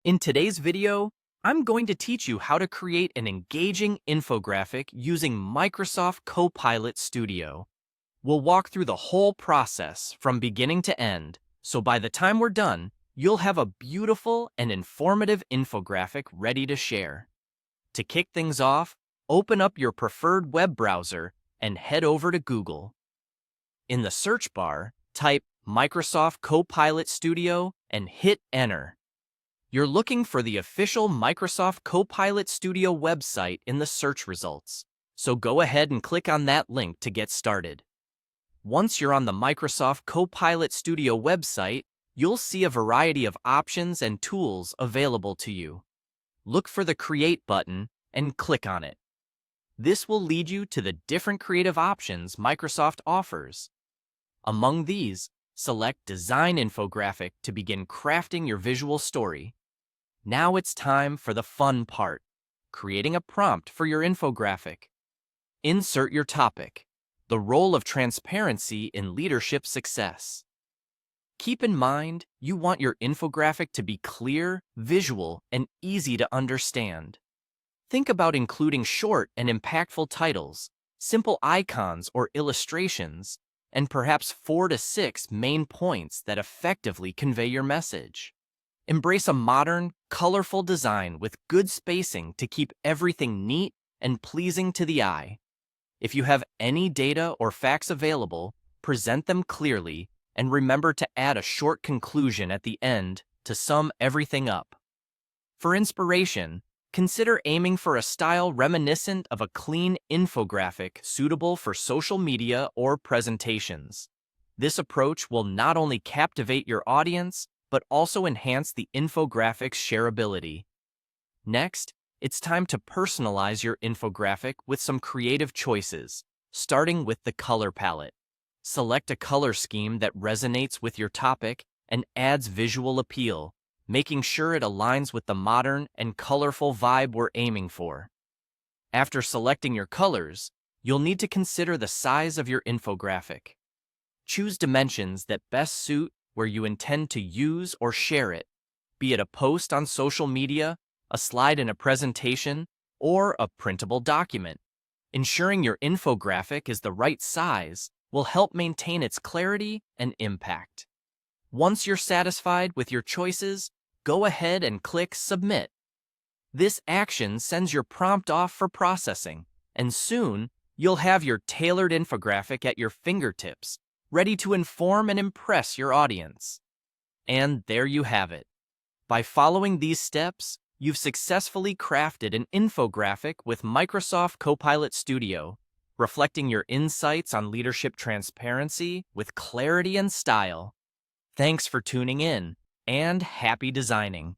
In today's video, I'm going to teach you how to create an engaging infographic using Microsoft Copilot Studio. We'll walk through the whole process from beginning to end, so by the time we're done, you'll have a beautiful and informative infographic ready to share. To kick things off, open up your preferred web browser and head over to Google. In the search bar, type Microsoft Copilot Studio and hit Enter. You're looking for the official Microsoft Copilot Studio website in the search results, so go ahead and click on that link to get started. Once you're on the Microsoft Copilot Studio website, you'll see a variety of options and tools available to you. Look for the Create button and click on it. This will lead you to the different creative options Microsoft offers. Among these, select Design Infographic to begin crafting your visual story. Now it's time for the fun part, creating a prompt for your infographic. Insert your topic, the role of transparency in leadership success. Keep in mind, you want your infographic to be clear, visual, and easy to understand. Think about including short and impactful titles, simple icons or illustrations, and perhaps 4 to 6 main points that effectively convey your message. Embrace a modern, colorful design with good spacing to keep everything neat and pleasing to the eye. If you have any data or facts available, present them clearly and remember to add a short conclusion at the end to sum everything up. For inspiration, consider aiming for a style reminiscent of a clean infographic suitable for social media or presentations. This approach will not only captivate your audience, but also enhance the infographic's shareability. Next, it's time to personalize your infographic with some creative choices, starting with the color palette. Select a color scheme that resonates with your topic and adds visual appeal, making sure it aligns with the modern and colorful vibe we're aiming for. After selecting your colors, you'll need to consider the size of your infographic. Choose dimensions that best suit where you intend to use or share it, be it a post on social media, a slide in a presentation, or a printable document. Ensuring your infographic is the right size will help maintain its clarity and impact. Once you're satisfied with your choices, go ahead and click Submit. This action sends your prompt off for processing, and soon you'll have your tailored infographic at your fingertips, ready to inform and impress your audience. And there you have it. By following these steps, you've successfully crafted an infographic with Microsoft Copilot Studio, reflecting your insights on leadership transparency with clarity and style. Thanks for tuning in, and happy designing.